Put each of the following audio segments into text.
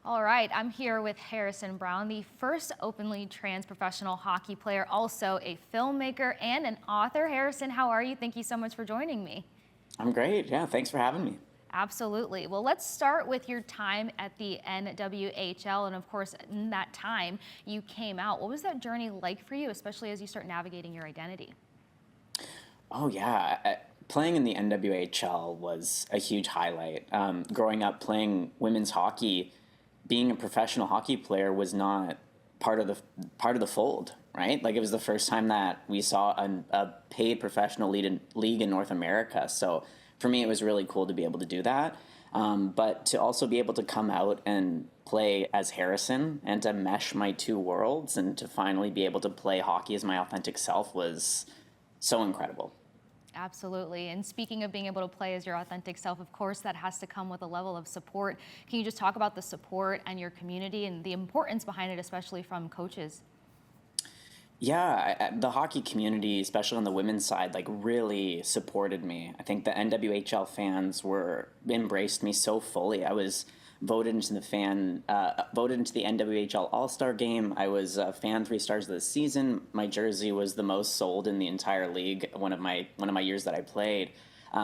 All right, I'm here with Harrison Browne, the first openly trans professional hockey player, also a filmmaker and an author. Harrison, how are you? Thank you so much for joining me. I'm great. Yeah, thanks for having me. Absolutely. Well, let's start with your time at the NWHL. And of course, in that time, you came out. What was that journey like for you, especially as you start navigating your identity? Oh, yeah. Playing in the NWHL was a huge highlight. Growing up playing women's hockey, being a professional hockey player was not part of the fold, right? Like it was the first time that we saw a paid professional league in North America. So for me, it was really cool to be able to do that. But to also be able to come out and play as Harrison and to mesh my two worlds and to finally be able to play hockey as my authentic self was so incredible. Absolutely. And speaking of being able to play as your authentic self, of course, that has to come with a level of support. Can you just talk about the support and your community and the importance behind it, especially from coaches? Yeah, the hockey community, especially on the women's side, like really supported me. I think the NWHL fans embraced me so fully. I was voted into the NWHL All-Star game. I was a fan 3 stars of the season. My jersey was the most sold in the entire league. One of my years that I played.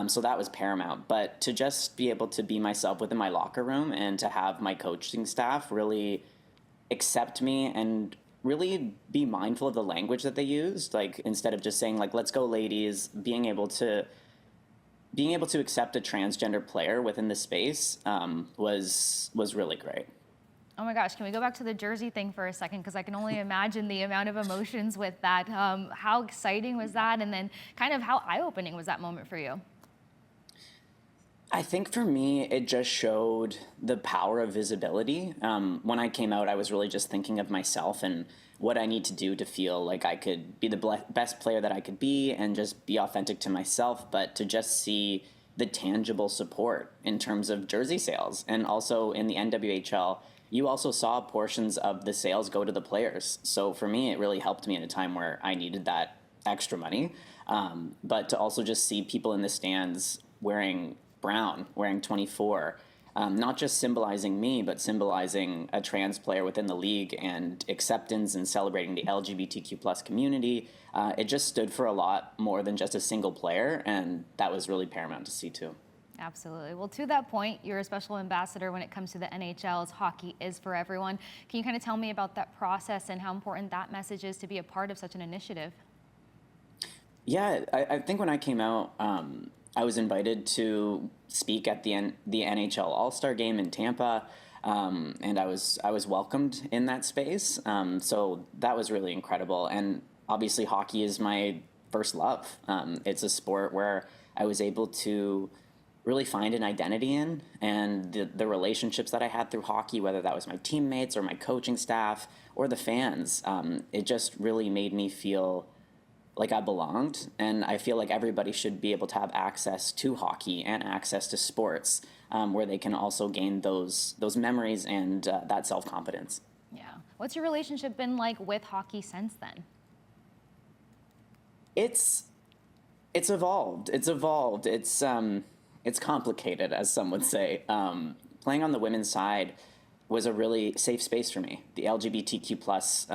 So that was paramount. But to just be able to be myself within my locker room and to have my coaching staff really accept me and really be mindful of the language that they used, like instead of just saying like let's go ladies, being able to accept a transgender player within the space was really great. Oh my gosh, can we go back to the jersey thing for a second? Because I can only imagine the amount of emotions with that. How exciting was that? And then kind of how eye-opening was that moment for you? I think for me, it just showed the power of visibility. When I came out, I was really just thinking of myself and what I need to do to feel like I could be the best player that I could be and just be authentic to myself, but to just see the tangible support in terms of jersey sales. And also in the NWHL, you also saw portions of the sales go to the players. So for me, it really helped me in a time where I needed that extra money. But to also just see people in the stands wearing Browne, wearing 24, not just symbolizing me, but symbolizing a trans player within the league and acceptance and celebrating the LGBTQ plus community. It just stood for a lot more than just a single player, and that was really paramount to see too. Absolutely. Well, to that point, you're a special ambassador when it comes to the NHL's Hockey is for Everyone. Can you kind of tell me about that process and how important that message is to be a part of such an initiative? Yeah, I think when I came out, I was invited to speak at the NHL All-Star Game in Tampa, and I was welcomed in that space. So that was really incredible. And obviously, hockey is my first love. It's a sport where I was able to really find an identity in, and the relationships that I had through hockey, whether that was my teammates or my coaching staff or the fans, it just really made me feel like I belonged, and I feel like everybody should be able to have access to hockey and access to sports where they can also gain those memories and that self-confidence. Yeah. What's your relationship been like with hockey since then? It's evolved. It's complicated, as some would say. Playing on the women's side was a really safe space for me. The LGBTQ plus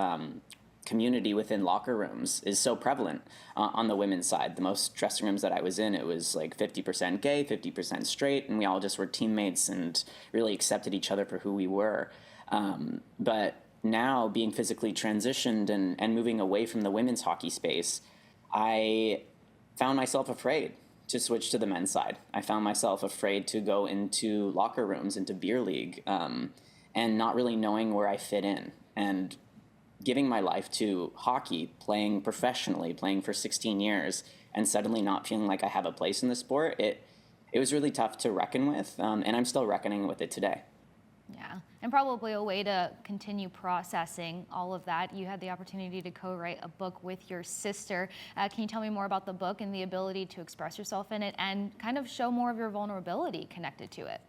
community within locker rooms is so prevalent on the women's side. The most dressing rooms that I was in, it was like 50% gay, 50% straight, and we all just were teammates and really accepted each other for who we were. But now being physically transitioned and moving away from the women's hockey space, I found myself afraid to switch to the men's side. I found myself afraid to go into locker rooms, into beer league, and not really knowing where I fit in. And giving my life to hockey, playing professionally, playing for 16 years, and suddenly not feeling like I have a place in the sport, it was really tough to reckon with, and I'm still reckoning with it today. Yeah, and probably a way to continue processing all of that. You had the opportunity to co-write a book with your sister. Can you tell me more about the book and the ability to express yourself in it and kind of show more of your vulnerability connected to it?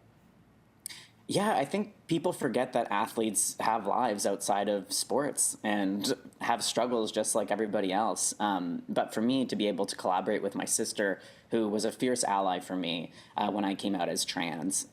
Yeah, I think people forget that athletes have lives outside of sports and have struggles just like everybody else. But for me to be able to collaborate with my sister, who was a fierce ally for me when I came out as trans,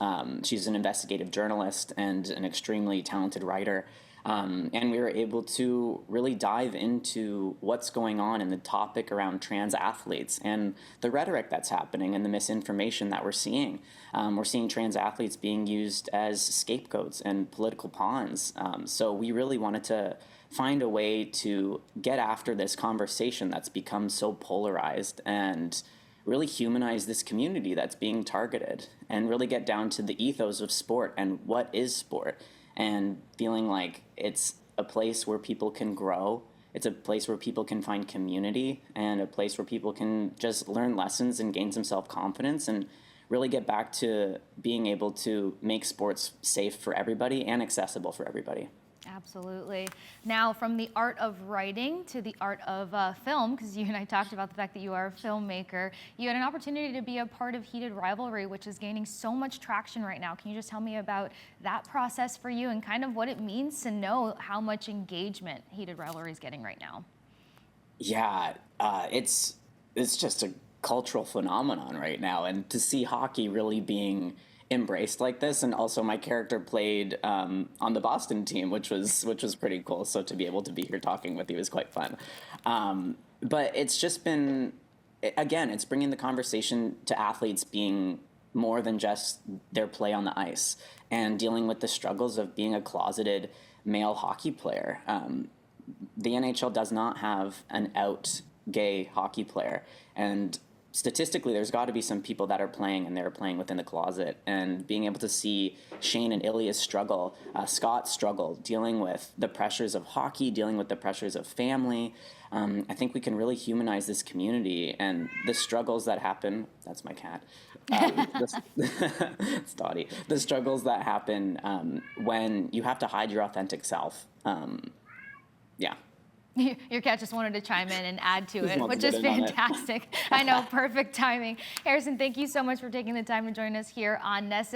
she's an investigative journalist and an extremely talented writer. And we were able to really dive into what's going on in the topic around trans athletes and the rhetoric that's happening and the misinformation that we're seeing. We're seeing trans athletes being used as scapegoats and political pawns. So we really wanted to find a way to get after this conversation that's become so polarized and really humanize this community that's being targeted and really get down to the ethos of sport and what is sport, and feeling like it's a place where people can grow. It's a place where people can find community and a place where people can just learn lessons and gain some self-confidence and really get back to being able to make sports safe for everybody and accessible for everybody. Absolutely. Now, from the art of writing to the art of film, because you and I talked about the fact that you are a filmmaker, you had an opportunity to be a part of Heated Rivalry, which is gaining so much traction right now. Can you just tell me about that process for you and kind of what it means to know how much engagement Heated Rivalry is getting right now? Yeah, it's just a cultural phenomenon right now, and to see hockey really being embraced like this, and also my character played on the Boston team, which was pretty cool. So to be able to be here talking with you is quite fun. But it's just been, again, it's bringing the conversation to athletes being more than just their play on the ice and dealing with the struggles of being a closeted male hockey player. The NHL does not have an out gay hockey player, and statistically there's got to be some people that are playing and they're playing within the closet, and being able to see Shane and Ilya's struggle, Scott's struggle, dealing with the pressures of hockey, dealing with the pressures of family. I think we can really humanize this community and the struggles that happen. That's my cat. It's Dottie. The struggles that happen when you have to hide your authentic self. Yeah. Your cat just wanted to chime in and add to it, wants which to is get in on it. fantastic. I know, perfect timing. Harrison, thank you so much for taking the time to join us here on NESN.